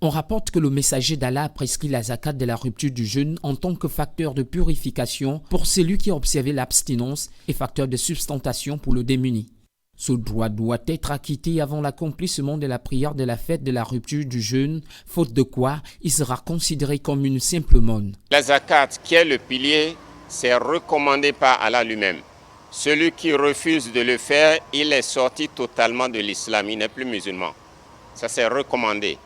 On rapporte que le messager d'Allah a prescrit la zakat de la rupture du jeûne en tant que facteur de purification pour celui qui a observé l'abstinence et facteur de sustentation pour le démuni. Ce droit doit être acquitté avant l'accomplissement de la prière de la fête de la rupture du jeûne, faute de quoi il sera considéré comme une simple aumône. La zakat, qui est le pilier, c'est recommandé par Allah lui-même. Celui qui refuse de le faire, il est sorti totalement de l'islam, il n'est plus musulman. Ça, c'est recommandé.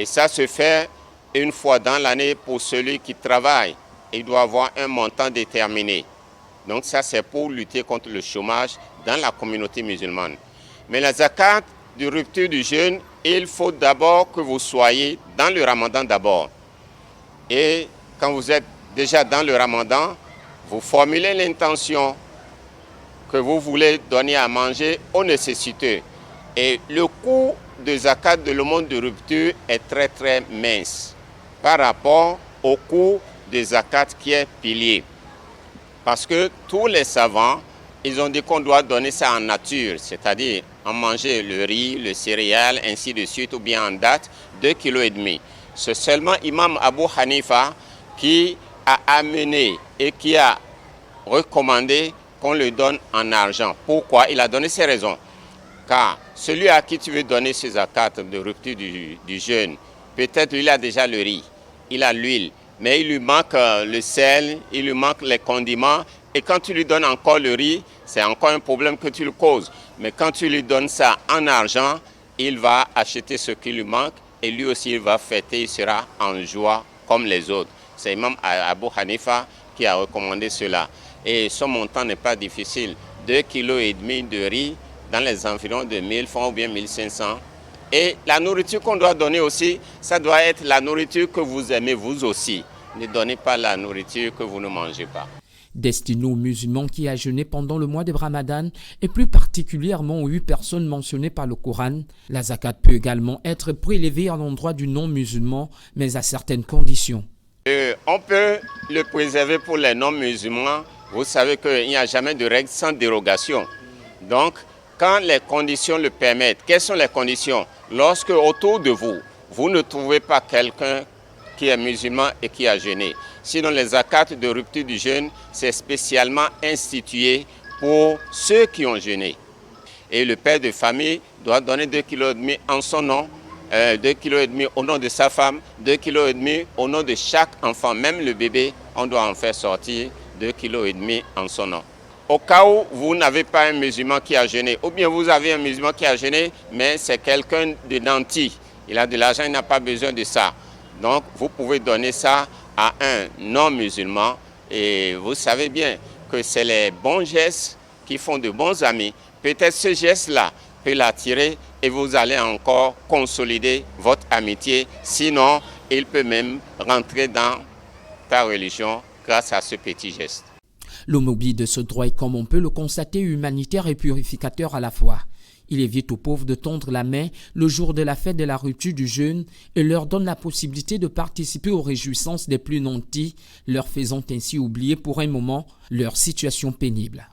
Et ça se fait une fois dans l'année pour celui qui travaille. Il doit avoir un montant déterminé. Donc ça, c'est pour lutter contre le chômage dans la communauté musulmane. Mais la zakat de rupture du jeûne, il faut d'abord que vous soyez dans le ramadan d'abord. Et quand vous êtes déjà dans le ramadan, vous formulez l'intention que vous voulez donner à manger aux nécessiteux. Et le coût de zakat de l'aumône de rupture est très très mince par rapport au coût de zakat qui est pilier. Parce que tous les savants, ils ont dit qu'on doit donner ça en nature, c'est-à-dire en manger le riz, le céréal, ainsi de suite, ou bien en date, 2,5 kg. C'est seulement Imam Abu Hanifa qui a amené et qui a recommandé qu'on le donne en argent. Pourquoi? Il a donné ses raisons. Car celui à qui tu veux donner ces zakat de rupture du jeûne, peut-être lui il a déjà le riz, il a l'huile, mais il lui manque le sel, il lui manque les condiments. Et quand tu lui donnes encore le riz, c'est encore un problème que tu le causes. Mais quand tu lui donnes ça en argent, il va acheter ce qui lui manque et lui aussi il va fêter, il sera en joie comme les autres. C'est Imam Abu Hanifa qui a recommandé cela. Et son montant n'est pas difficile. 2,5 kg de riz dans les environs de 1000 francs ou bien 1500. Et la nourriture qu'on doit donner aussi, ça doit être la nourriture que vous aimez vous aussi. Ne donnez pas la nourriture que vous ne mangez pas. Destiné aux musulmans qui a jeûné pendant le mois de Ramadan et plus particulièrement aux 8 personnes mentionnées par le Coran, la zakat peut également être prélevée à l'endroit du non-musulman, mais à certaines conditions. On peut le préserver pour les non-musulmans. Vous savez qu'il n'y a jamais de règle sans dérogation. Donc, quand les conditions le permettent, quelles sont les conditions? Lorsque autour de vous, vous ne trouvez pas quelqu'un qui est musulman et qui a jeûné. Sinon, les zakats de rupture du jeûne, c'est spécialement institué pour ceux qui ont jeûné. Et le père de famille doit donner 2,5 kg en son nom, 2,5 kg au nom de sa femme, 2,5 kg au nom de chaque enfant, même le bébé, on doit en faire sortir 2,5 kg en son nom. Au cas où vous n'avez pas un musulman qui a jeûné, ou bien vous avez un musulman qui a jeûné, mais c'est quelqu'un de nanti, il a de l'argent, il n'a pas besoin de ça. Donc vous pouvez donner ça à un non-musulman et vous savez bien que c'est les bons gestes qui font de bons amis. Peut-être ce geste-là peut l'attirer et vous allez encore consolider votre amitié. Sinon, il peut même rentrer dans ta religion grâce à ce petit geste. Le mobile de ce droit est, comme on peut le constater, humanitaire et purificateur à la fois. Il évite aux pauvres de tendre la main le jour de la fête de la rupture du jeûne et leur donne la possibilité de participer aux réjouissances des plus nantis, leur faisant ainsi oublier pour un moment leur situation pénible.